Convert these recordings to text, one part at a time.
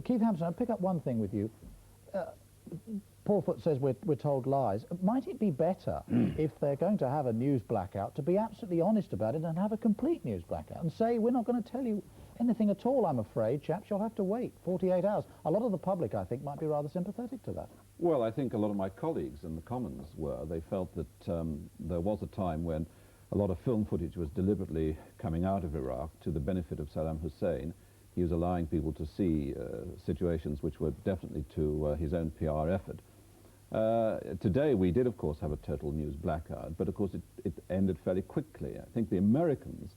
Keith Hampson, I'll pick up one thing with you. Paul Foot says we're told lies. Might it be better if they're going to have a news blackout to be absolutely honest about it and have a complete news blackout and say we're not going to tell you anything at all, I'm afraid, chaps, you'll have to wait 48 hours. A lot of the public, I think, might be rather sympathetic to that. Well, I think a lot of my colleagues in the Commons were. They felt that there was a time when a lot of film footage was deliberately coming out of Iraq to the benefit of Saddam Hussein. He was allowing people to see situations which were definitely to his own PR effort. Today we did, of course, have a total news blackout, but of course it ended fairly quickly. I think the Americans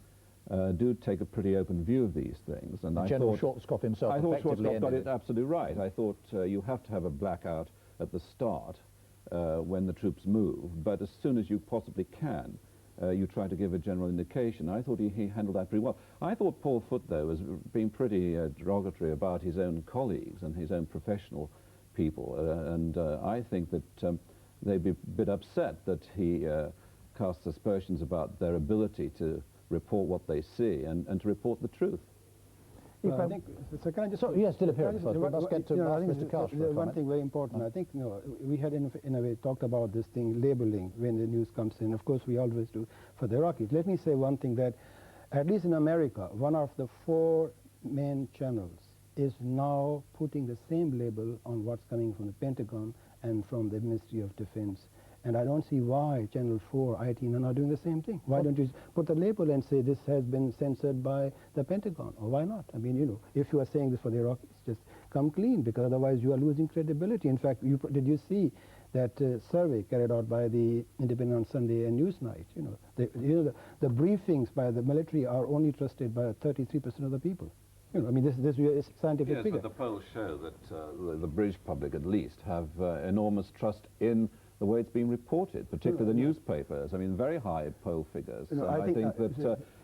do take a pretty open view of these things. And General Schwarzkopf himself Schwarzkopf got it absolutely right. I thought you have to have a blackout at the start when the troops move, but as soon as you possibly can, you try to give a general indication. I thought he handled that pretty well. I thought Paul Foot, though, was being pretty derogatory about his own colleagues and his own professional people, and I think that they'd be a bit upset that he cast aspersions about their ability to report what they see and to report the truth. I think, so can I just... So, yes, Dilip Hirek first, but let's get to Mr. Karsh for a comment. One thing very important, I think, we had in a way talked about this thing, labeling, when the news comes in. Of course, we always do for the Iraqis. Let me say one thing, that at least in America, one of the 4 main channels is now putting the same label on what's coming from the Pentagon and from the Ministry of Defense. And I don't see why Channel 4, ITN are not doing the same thing. Why don't you put a label and say this has been censored by the Pentagon? Or why not? I mean, if you are saying this for the Iraqis, just come clean, because otherwise you are losing credibility. In fact, did you see that survey carried out by the Independent on Sunday and Newsnight? The briefings by the military are only trusted by 33% of the people. I mean, this is scientific figure. Yes, but the polls show that the British public, at least, have enormous trust in the way it's being reported, particularly the newspapers. I mean, very high poll figures.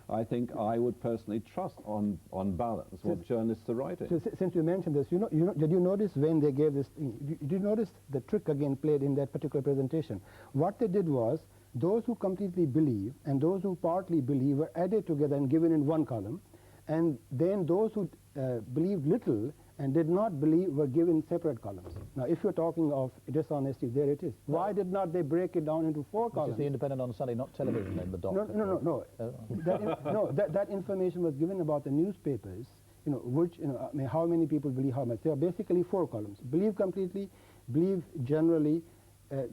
I think I would personally trust, on balance, what journalists are writing. So since you mentioned this, did you notice when they gave this? Did you notice the trick again played in that particular presentation? What they did was, those who completely believe and those who partly believe were added together and given in one column, and then those who believed little and did not believe were given separate columns. Now, if you're talking of dishonesty, there it is. Why did not they break it down into 4 columns? This is the Independent on Sunday, not television in the doc. No. That information was given about the newspapers, which, I mean, how many people believe how much. There are basically 4 columns. Believe completely, believe generally,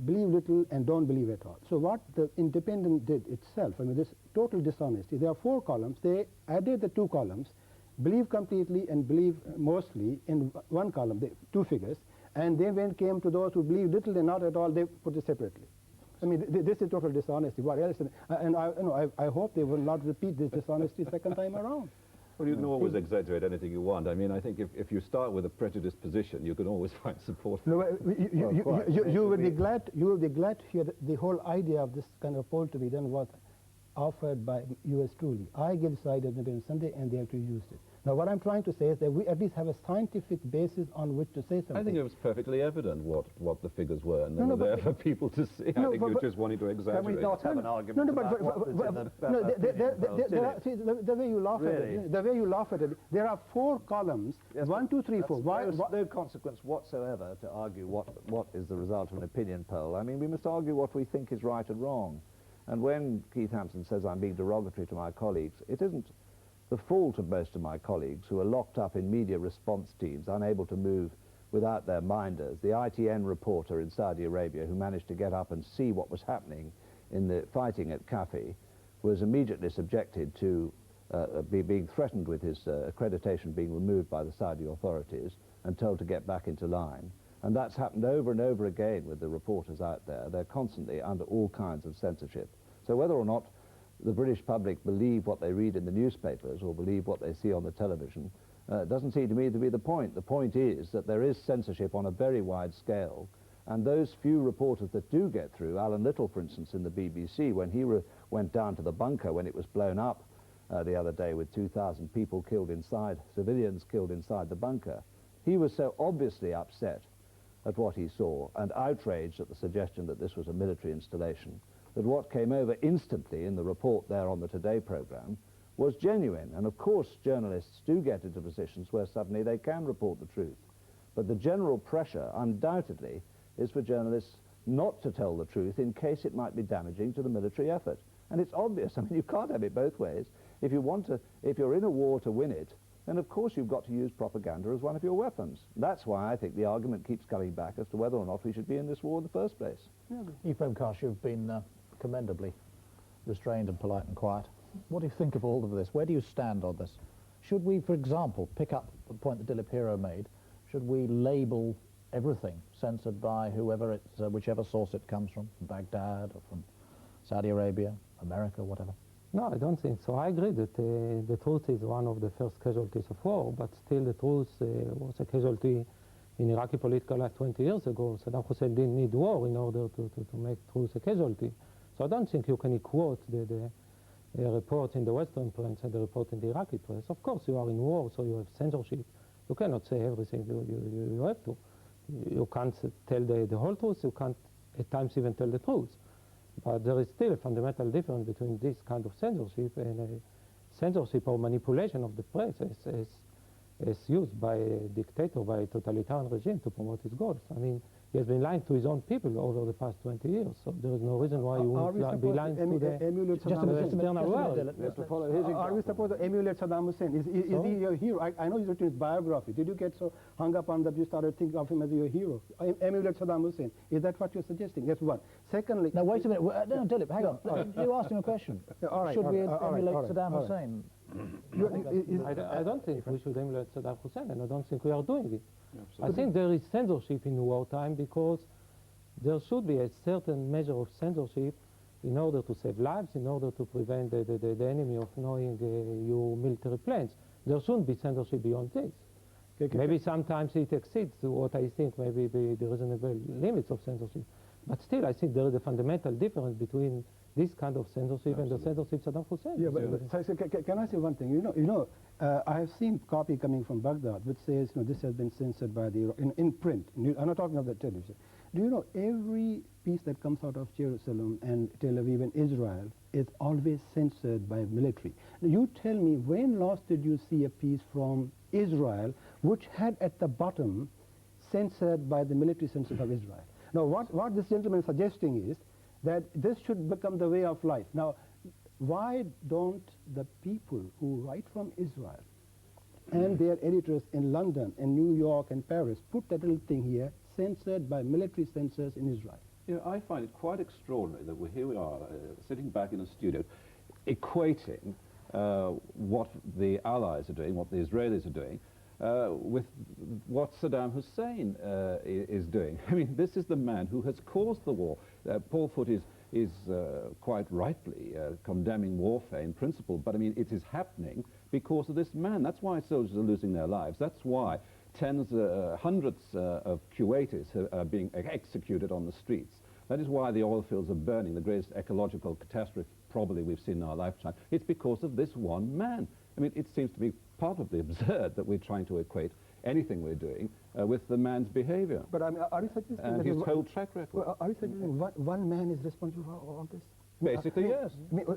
believe little, and don't believe at all. So what the Independent did itself, I mean, this total dishonesty, there are 4 columns. They added the 2 columns, believe completely and believe mostly, in one column, 2 figures, and then when it came to those who believe little and not at all, they put it separately. I mean, this is total dishonesty. What else? And I hope they will not repeat this dishonesty second time around. Well, you can always exaggerate anything you want. I mean, I think if you start with a prejudiced position, you can always find support. No, you will be glad to hear the whole idea of this kind of poll to be done was offered by yours truly. I gave this idea on Sunday, and they actually used it. Now, what I'm trying to say is that we at least have a scientific basis on which to say something. I think it was perfectly evident what the figures were, and they were there for people to see. I think you're just wanting to exaggerate. Can we not have an argument about what's in the way you laugh at it, the way you laugh at it, there are 4 columns, yes, 1, 2, 3, 4. Why? No consequence whatsoever to argue what is the result of an opinion poll. I mean, we must argue what we think is right and wrong. And when Keith Hampson says I'm being derogatory to my colleagues, it isn't the fault of most of my colleagues who are locked up in media response teams, unable to move without their minders. The ITN reporter in Saudi Arabia who managed to get up and see what was happening in the fighting at Kafi was immediately subjected to being threatened with his accreditation being removed by the Saudi authorities and told to get back into line. And that's happened over and over again with the reporters out there. They're constantly under all kinds of censorship. So whether or not the British public believe what they read in the newspapers or believe what they see on the television doesn't seem to me to be the point. The point is that there is censorship on a very wide scale, and those few reporters that do get through, Alan Little, for instance, in the BBC, when he went down to the bunker when it was blown up the other day with 2,000 people killed inside, civilians killed inside the bunker, he was so obviously upset at what he saw and outraged at the suggestion that this was a military installation, that what came over instantly in the report there on the Today programme was genuine. And of course journalists do get into positions where suddenly they can report the truth. But the general pressure, undoubtedly, is for journalists not to tell the truth in case it might be damaging to the military effort. And it's obvious. I mean, you can't have it both ways. If you're in a war to win it, then of course you've got to use propaganda as one of your weapons. That's why I think the argument keeps coming back as to whether or not we should be in this war in the first place. Ephraim Karsh, you've been commendably restrained and polite and quiet. What do you think of all of this? Where do you stand on this? Should we, for example, pick up the point that Dilip Hero made, should we label everything censored by whoever it's, whichever source it comes from Baghdad or from Saudi Arabia, America, whatever? No, I don't think so. I agree that the truth is one of the first casualties of war, but still the truth was a casualty in Iraqi political life 20 years ago. Saddam Hussein didn't need war in order to make truth a casualty. So I don't think you can equate the report in the Western press and the report in the Iraqi press. Of course, you are in war, so you have censorship. You cannot say everything you have to. You can't tell the whole truth. You can't at times even tell the truth. But there is still a fundamental difference between this kind of censorship and censorship or manipulation of the press as used by a dictator, by a totalitarian regime to promote his goals. I mean, he has been lying to his own people over the past 20 years, so there is no reason why you won't be lying to the external world. Are we supposed to emulate Saddam Hussein? Is he your hero? I know he's written his biography. Did you get so hung up on that you started thinking of him as your hero? Emulate Saddam Hussein. Is that what you're suggesting? That's one. Secondly... Now, wait a minute. No, Dilip, hang on. You asked him a question. Should we emulate Saddam Hussein? I don't think we should emulate Saddam Hussein, and I don't think we are doing it. I think there is censorship in wartime because there should be a certain measure of censorship in order to save lives, in order to prevent the enemy of knowing your military plans. There shouldn't be censorship beyond this. Maybe sometimes it exceeds what I think may be the reasonable limits of censorship. But still, I think there is a fundamental difference between this kind of censorship and the censorship Saddam Hussein. Yeah, but can I say one thing? You know, I have seen copy coming from Baghdad which says, this has been censored by the in print. I'm not talking of the television. Do you know every piece that comes out of Jerusalem and Tel Aviv and Israel is always censored by military? You tell me, when last did you see a piece from Israel which had at the bottom censored by the military censors of Israel? Now, what this gentleman is suggesting is that this should become the way of life. Now, why don't the people who write from Israel and their editors in London and New York and Paris put that little thing here, censored by military censors in Israel? You know, I find it quite extraordinary that here we are, sitting back in a studio, equating what the Allies are doing, what the Israelis are doing, with what Saddam Hussein is doing. I mean, this is the man who has caused the war. Paul Foot is quite rightly condemning warfare in principle, but I mean, it is happening because of this man. That's why soldiers are losing their lives. That's why hundreds of Kuwaitis are being executed on the streets. That is why the oil fields are burning, the greatest ecological catastrophe probably we've seen in our lifetime. It's because of this one man. I mean, it seems to be partly absurd that we're trying to equate anything we're doing with the man's behavior. But I mean, are you suggesting and that his whole track record? Well, are you suggesting one man is responsible for all this? Basically, yes.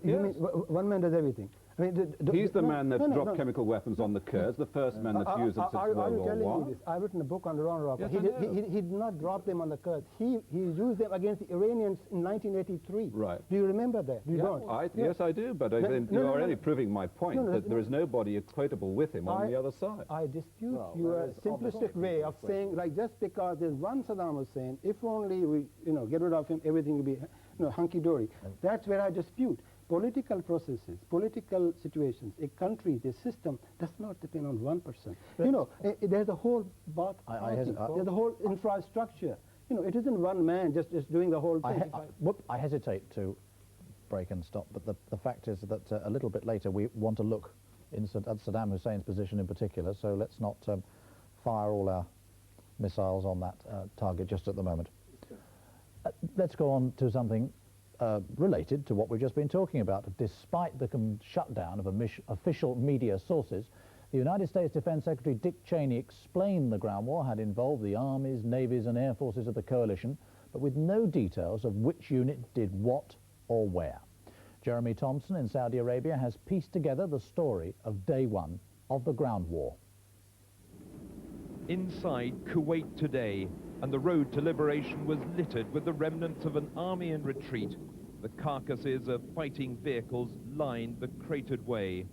You mean one man does everything? I mean, he's the man that dropped chemical weapons on the Kurds, the first man that's used it since World War I. Are you telling me this? I've written a book on Ron Rockwell. Yes, he did not drop them on the Kurds. He used them against the Iranians in 1983. Right. Do you remember that? You don't? Yes, I do, but you're already proving my point that there is nobody equatable with him on the other side. I dispute your simplistic way of saying, like, just because there's one Saddam Hussein, if only we, get rid of him, everything will be, hunky-dory. That's where I dispute. Political processes, political situations, a country, the system does not depend on one person. There's a whole there's a whole infrastructure. It isn't one man just doing the whole thing. I hesitate to break and stop, but the fact is that a little bit later we want to look at Saddam Hussein's position in particular, so let's not fire all our missiles on that target just at the moment. Let's go on to something related to what we've just been talking about. Despite the shutdown of official media sources, the United States Defense Secretary Dick Cheney explained the ground war had involved the armies, navies and air forces of the coalition, but with no details of which unit did what or where. Jeremy Thompson in Saudi Arabia has pieced together the story of day one of the ground war. Inside Kuwait today, and the road to liberation was littered with the remnants of an army in retreat. The carcasses of fighting vehicles lined the cratered way.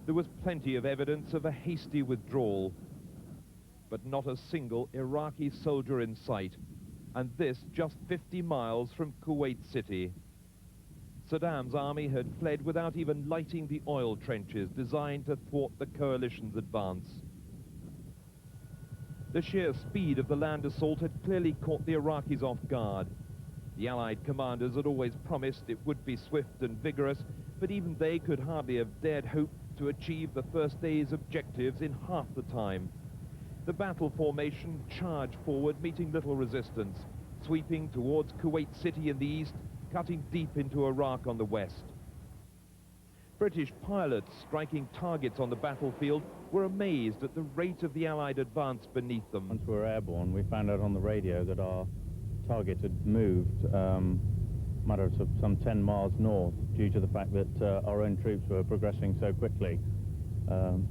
There was plenty of evidence of a hasty withdrawal, but not a single Iraqi soldier in sight, and this just 50 miles from Kuwait City. Saddam's army had fled without even lighting the oil trenches designed to thwart the coalition's advance. The sheer speed of the land assault had clearly caught the Iraqis off guard. The Allied commanders had always promised it would be swift and vigorous, but even they could hardly have dared hope to achieve the first day's objectives in half the time. The battle formation charged forward, meeting little resistance, sweeping towards Kuwait City in the east, cutting deep into Iraq on the west. British pilots striking targets on the battlefield were amazed at the rate of the Allied advance beneath them. Once we were airborne, we found out on the radio that our target had moved a matter of some 10 miles north due to the fact that our own troops were progressing so quickly,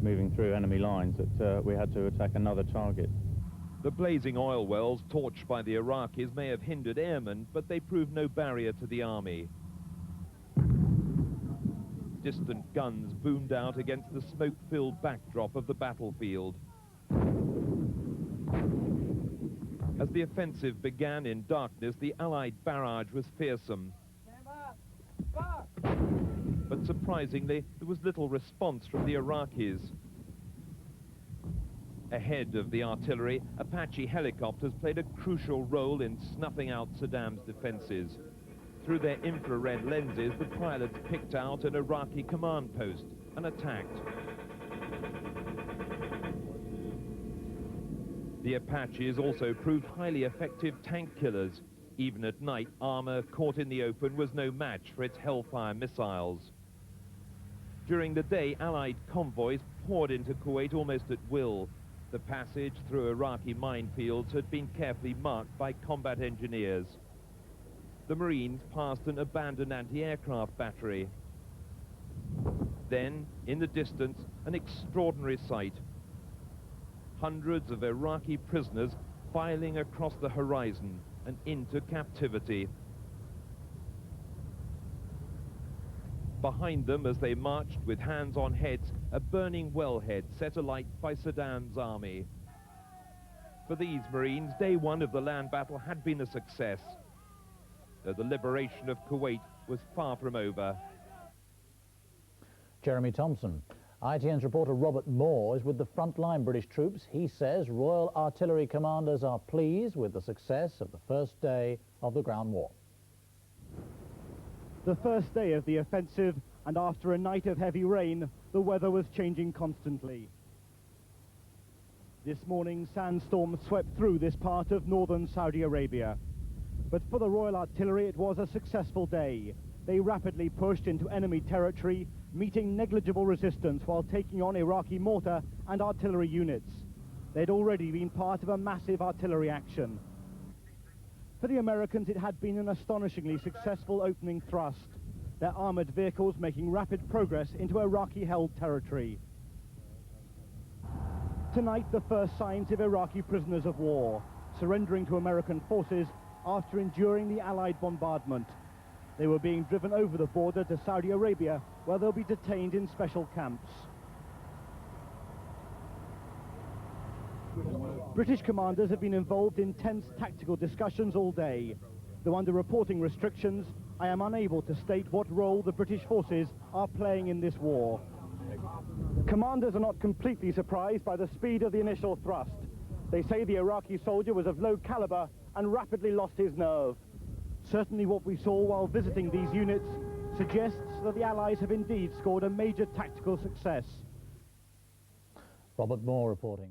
moving through enemy lines, that we had to attack another target. The blazing oil wells torched by the Iraqis may have hindered airmen, but they proved no barrier to the army. Distant guns boomed out against the smoke-filled backdrop of the battlefield. As the offensive began in darkness, the Allied barrage was fearsome. But surprisingly, there was little response from the Iraqis. Ahead of the artillery, Apache helicopters played a crucial role in snuffing out Saddam's defenses. Through their infrared lenses, the pilots picked out an Iraqi command post and attacked. The Apaches also proved highly effective tank killers. Even at night, armor caught in the open was no match for its Hellfire missiles. During the day, Allied convoys poured into Kuwait almost at will. The passage through Iraqi minefields had been carefully marked by combat engineers. The Marines passed an abandoned anti-aircraft battery. Then, in the distance, an extraordinary sight. Hundreds of Iraqi prisoners filing across the horizon and into captivity. Behind them, as they marched with hands on heads, a burning wellhead set alight by Saddam's army. For these Marines, day one of the land battle had been a success, though the liberation of Kuwait was far from over. Jeremy Thompson. ITN's reporter Robert Moore is with the frontline British troops. He says Royal Artillery commanders are pleased with the success of the first day of the ground war. The first day of the offensive, and after a night of heavy rain, the weather was changing constantly. This morning, sandstorms swept through this part of northern Saudi Arabia. But for the Royal Artillery, it was a successful day. They rapidly pushed into enemy territory, meeting negligible resistance while taking on Iraqi mortar and artillery units. They'd already been part of a massive artillery action. For the Americans, it had been an astonishingly successful opening thrust, their armored vehicles making rapid progress into Iraqi-held territory. Tonight, the first signs of Iraqi prisoners of war, surrendering to American forces after enduring the Allied bombardment. They were being driven over the border to Saudi Arabia, where they'll be detained in special camps. British commanders have been involved in tense tactical discussions all day. Though under reporting restrictions, I am unable to state what role the British forces are playing in this war. Commanders are not completely surprised by the speed of the initial thrust. They say the Iraqi soldier was of low caliber and rapidly lost his nerve. Certainly what we saw while visiting these units suggests that the Allies have indeed scored a major tactical success. Robert Moore reporting.